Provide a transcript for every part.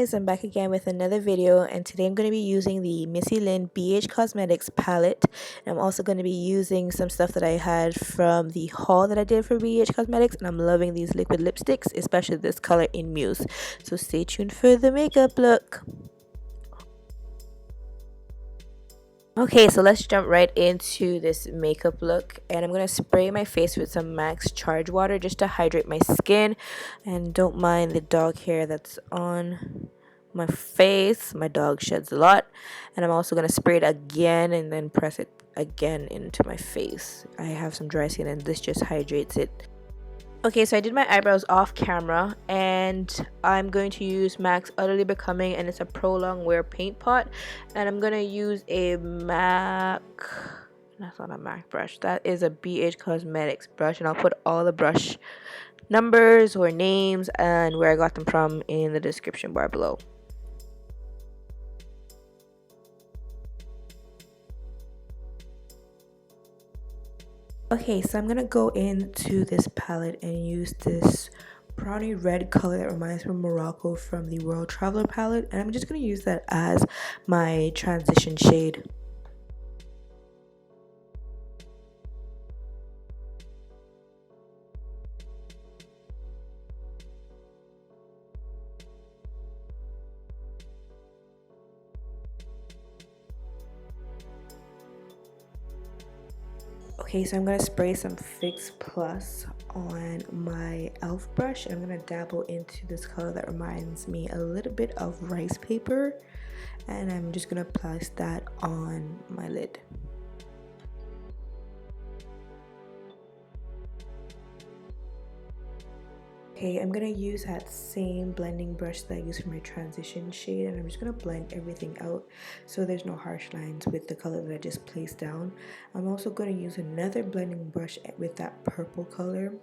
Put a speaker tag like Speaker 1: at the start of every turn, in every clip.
Speaker 1: guys, I'm back again with another video, and today I'm going to be using the Missy Lynn BH Cosmetics palette. And I'm also going to be using some stuff that I had from the haul that I did for BH Cosmetics, and I'm loving these liquid lipsticks, especially this color in Muse. So stay tuned for the makeup look. Okay, so let's jump right into this makeup look, and I'm going to spray my face with some Max Charge Water just to hydrate my skin. And don't mind the dog hair that's on my face. My dog sheds a lot. And I'm also going to spray it again and then press it again into my face. I have some dry skin and this just hydrates it. Okay, so I did my eyebrows off camera, and I'm going to use MAC's Utterly Becoming, and it's a prolonged wear paint pot. And I'm going to use a MAC, that's not a MAC brush, that is a BH Cosmetics brush, and I'll put all the brush numbers or names and where I got them from in the description bar below. Okay, so I'm gonna go into this palette and use this brownie red color that reminds me of Morocco from the World Traveler palette, and I'm just gonna use that as my transition shade. Okay, so I'm going to spray some Fix Plus on my e.l.f. brush. I'm going to dabble into this color that reminds me a little bit of rice paper. And I'm just going to place that on my lid. Okay, I'm going to use that same blending brush that I used for my transition shade, and I'm just going to blend everything out so there's no harsh lines with the color that I just placed down. I'm also going to use another blending brush with that purple color,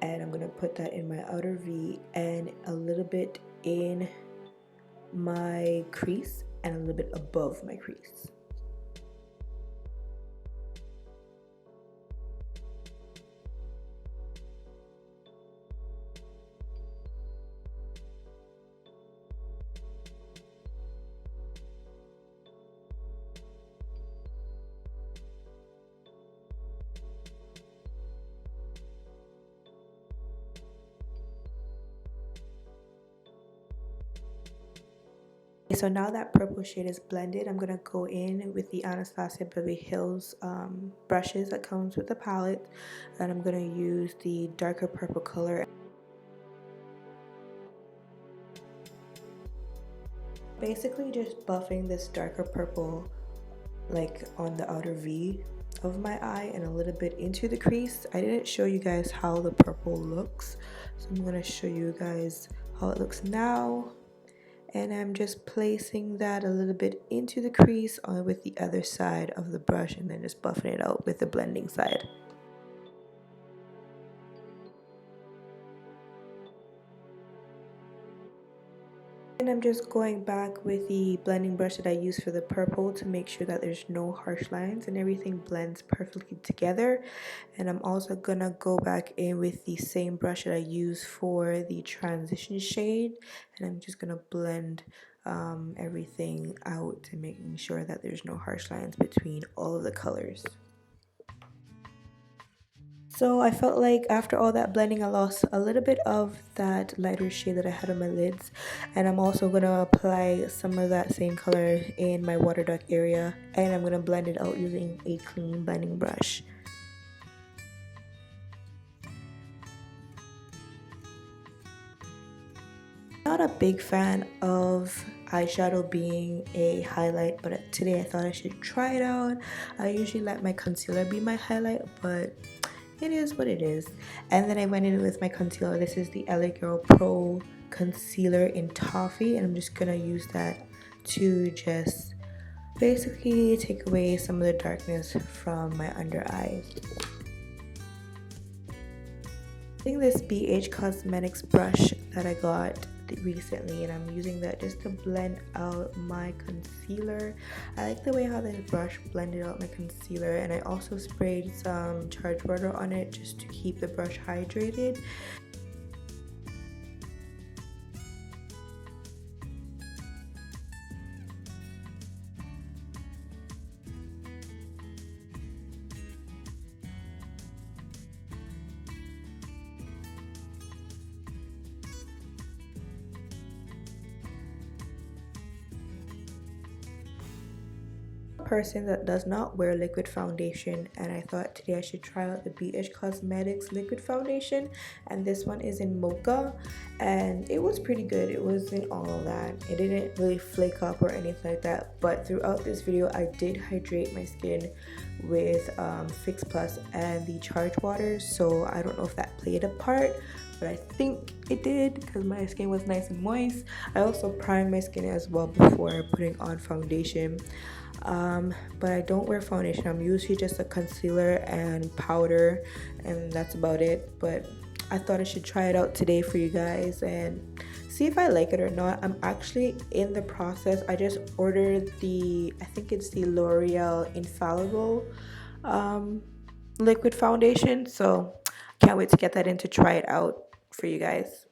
Speaker 1: and I'm going to put that in my outer V and a little bit in my crease and a little bit above my crease. So now that purple shade is blended, I'm going to go in with the Anastasia Beverly Hills brushes that comes with the palette, and I'm going to use the darker purple color. Basically just buffing this darker purple like on the outer V of my eye and a little bit into the crease. I didn't show you guys how the purple looks, so I'm going to show you guys how it looks now. And I'm just placing that a little bit into the crease with the other side of the brush, and then just buffing it out with the blending side. And I'm just going back with the blending brush that I used for the purple to make sure that there's no harsh lines and everything blends perfectly together. And I'm also gonna go back in with the same brush that I used for the transition shade, and I'm just gonna blend everything out and making sure that there's no harsh lines between all of the colors. So I felt like after all that blending, I lost a little bit of that lighter shade that I had on my lids. And I'm also going to apply some of that same color in my water duct area. And I'm going to blend it out using a clean blending brush. Not a big fan of eyeshadow being a highlight, but today I thought I should try it out. I usually let my concealer be my highlight, but it is what it is. And then I went in with my concealer. This is the LA Girl Pro Concealer in Toffee, and I'm just gonna use that to just basically take away some of the darkness from my under eyes. I think this BH Cosmetics brush that I got recently, and I'm using that just to blend out my concealer. I like the way how this brush blended out my concealer, and I also sprayed some charge water on it just to keep the brush hydrated. person that does not wear liquid foundation, and I thought today I should try out the BH Cosmetics liquid foundation, and this one is in Mocha, and it was pretty good. It wasn't all of that. It didn't really flake up or anything like that, but throughout this video I did hydrate my skin with Fix Plus and the charge water, so I don't know if that played a part, but I think it did because my skin was nice and moist. I also primed my skin as well before putting on foundation, but I don't wear foundation. I'm usually just a concealer and powder, and that's about it. But I thought I should try it out today for you guys and see if I like it or not. I'm actually in the process. I just ordered the, I think it's the L'Oreal Infallible liquid foundation, so can't wait to get that in to try it out for you guys.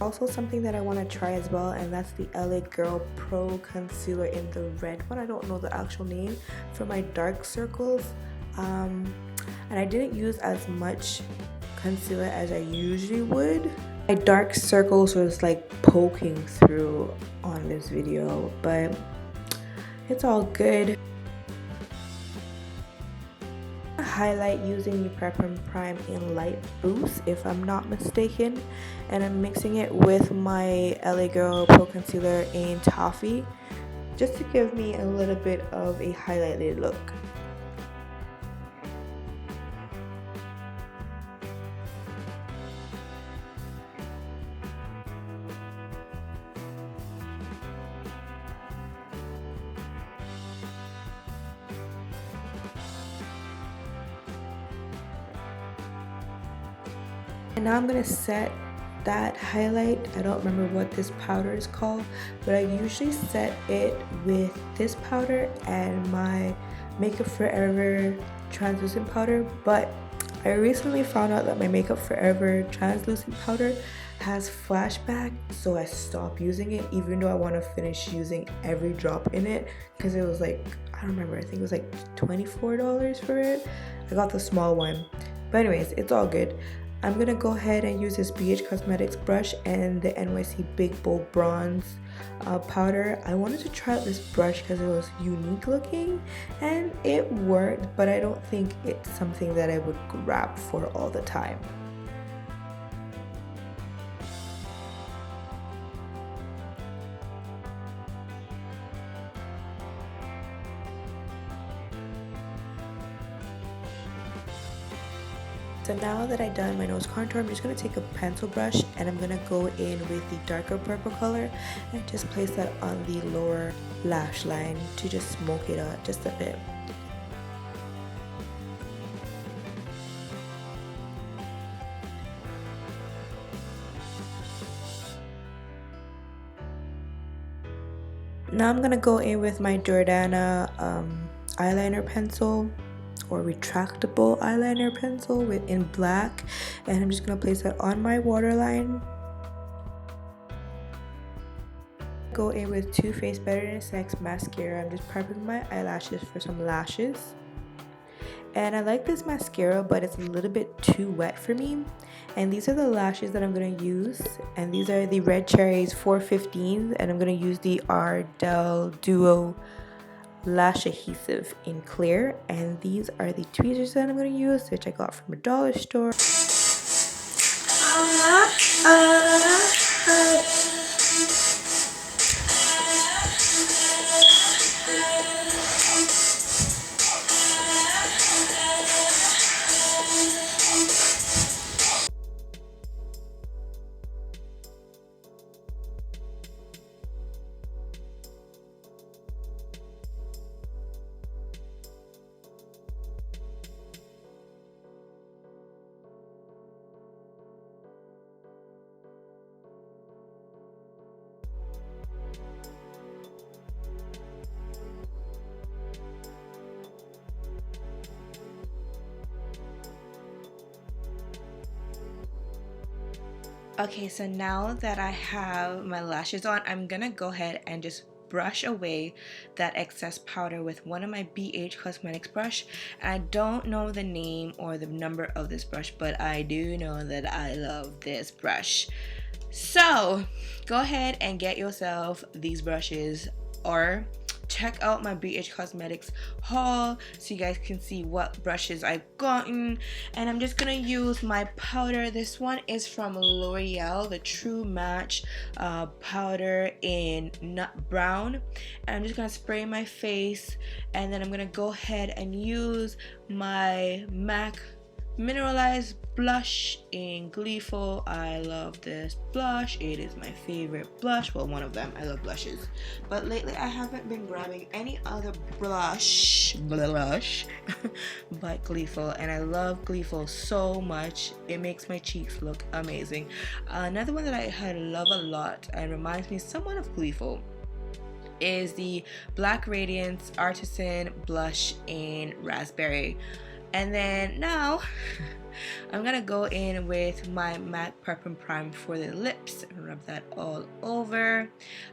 Speaker 1: Also something that I want to try as well, and that's the LA Girl Pro Concealer in the red one. I don't know the actual name, for my dark circles. And I didn't use as much concealer as I usually would. My dark circles was like poking through on this video, but it's all good. Highlight using the Prep and Prime in Light Boost, if I'm not mistaken, and I'm mixing it with my LA Girl Pro Concealer in Toffee just to give me a little bit of a highlighted look. And now I'm going to set that highlight. I don't remember what this powder is called, but I usually set it with this powder and my Makeup Forever translucent powder, but I recently found out that my Makeup Forever translucent powder has flashback, so I stopped using it, even though I want to finish using every drop in it, because it was like, I don't remember, I think it was like $24 for it. I got the small one, but anyways, it's all good. I'm gonna go ahead and use this BH Cosmetics brush and the NYC Big Bold Bronze powder. I wanted to try out this brush because it was unique looking and it worked, but I don't think it's something that I would grab for all the time. So now that I've done my nose contour, I'm just going to take a pencil brush and I'm going to go in with the darker purple color and just place that on the lower lash line to just smoke it out just a bit. Now I'm going to go in with my Jordana eyeliner pencil, or retractable eyeliner pencil in black, and I'm just going to place that on my waterline. Go in with Too Faced Better Than Sex mascara. I'm just prepping my eyelashes for some lashes, and I like this mascara, but it's a little bit too wet for me. And these are the lashes that I'm going to use, and these are the Red Cherries 415s, and I'm going to use the AzizaA'Dele Duo Lash Adhesive in clear, and these are the tweezers that I'm going to use, which I got from a dollar store. Okay, so now that I have my lashes on, I'm gonna go ahead and just brush away that excess powder with one of my BH Cosmetics brush. And I don't know the name or the number of this brush, but I do know that I love this brush. So go ahead and get yourself these brushes, or check out my BH Cosmetics haul so you guys can see what brushes I've gotten. And I'm just gonna use my powder. This one is from L'Oreal, the True Match powder in nut brown. And I'm just gonna spray my face, and then I'm gonna go ahead and use my MAC Mineralize blush in Gleeful. I love this blush. It is my favorite blush. Well, one of them. I love blushes. But lately I haven't been grabbing any other blush but Gleeful. And I love Gleeful so much. It makes my cheeks look amazing. Another one that I love a lot and reminds me somewhat of Gleeful is the Black Radiance Artisan Blush in Raspberry. And then now I'm gonna go in with my MAC Prep and Prime for the lips and rub that all over.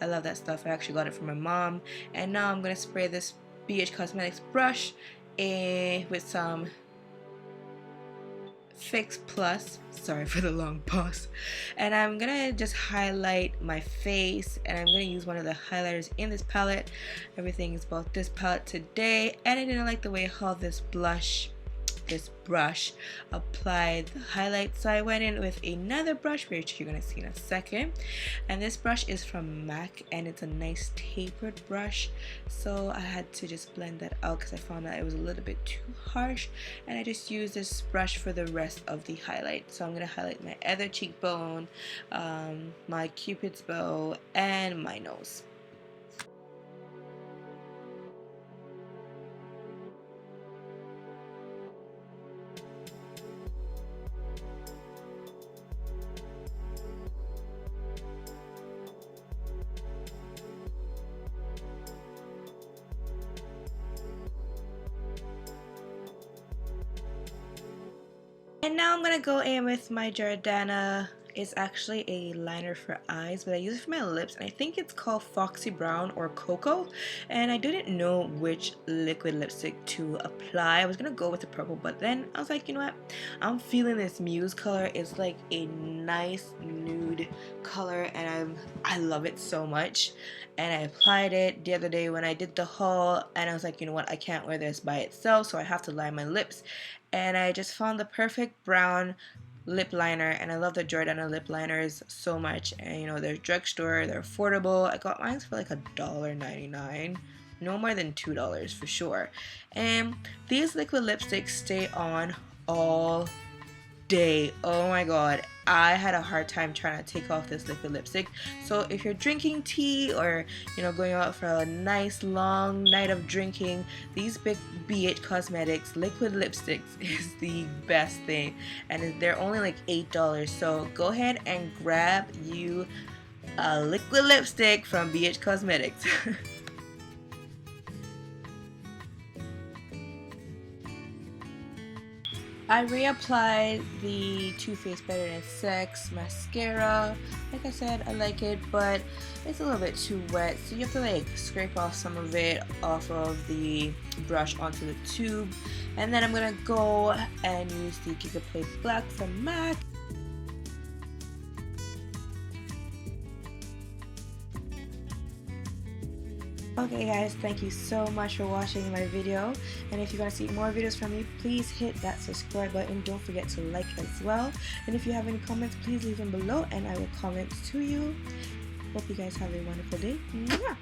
Speaker 1: I love that stuff. I actually got it from my mom. And now I'm gonna spray this BH Cosmetics brush in with some Fix Plus, sorry for the long pause, and I'm gonna just highlight my face, and I'm gonna use one of the highlighters in this palette. Everything is about this palette today, and I didn't like the way how this brush applied the highlight, so I went in with another brush which you're gonna see in a second. And this brush is from MAC, and it's a nice tapered brush, so I had to just blend that out because I found that it was a little bit too harsh, and I just used this brush for the rest of the highlight. So I'm gonna highlight my other cheekbone, my cupid's bow, and my nose. And now I'm gonna go in with my Jordana. It's actually a liner for eyes, but I use it for my lips, and I think it's called Foxy Brown or Cocoa. And I didn't know which liquid lipstick to apply. I was gonna go with the purple, but then I was like, you know what? I'm feeling this Muse color. It's like a nice nude color, and I love it so much. And I applied it the other day when I did the haul, and I was like, you know what? I can't wear this by itself, so I have to line my lips. And I just found the perfect brown lip liner, and I love the Jordana lip liners so much. And you know, they're drugstore, they're affordable. I got mine for like $1.99, no more than $2 for sure. And these liquid lipsticks stay on all day. Oh my god, I had a hard time trying to take off this liquid lipstick. So if you're drinking tea, or you know, going out for a nice long night of drinking, these big BH Cosmetics liquid lipsticks is the best thing, and they're only like $8. So go ahead and grab you a liquid lipstick from BH Cosmetics. I reapplied the Too Faced Better Than Sex mascara. Like I said, I like it, but it's a little bit too wet, so you have to like scrape off some of it off of the brush onto the tube. And then I'm gonna go and use the Giga Plate Black from MAC. Okay guys, thank you so much for watching my video, and if you want to see more videos from me, please hit that subscribe button. Don't forget to like as well, and if you have any comments, please leave them below and I will comment to you. Hope you guys have a wonderful day. Mwah!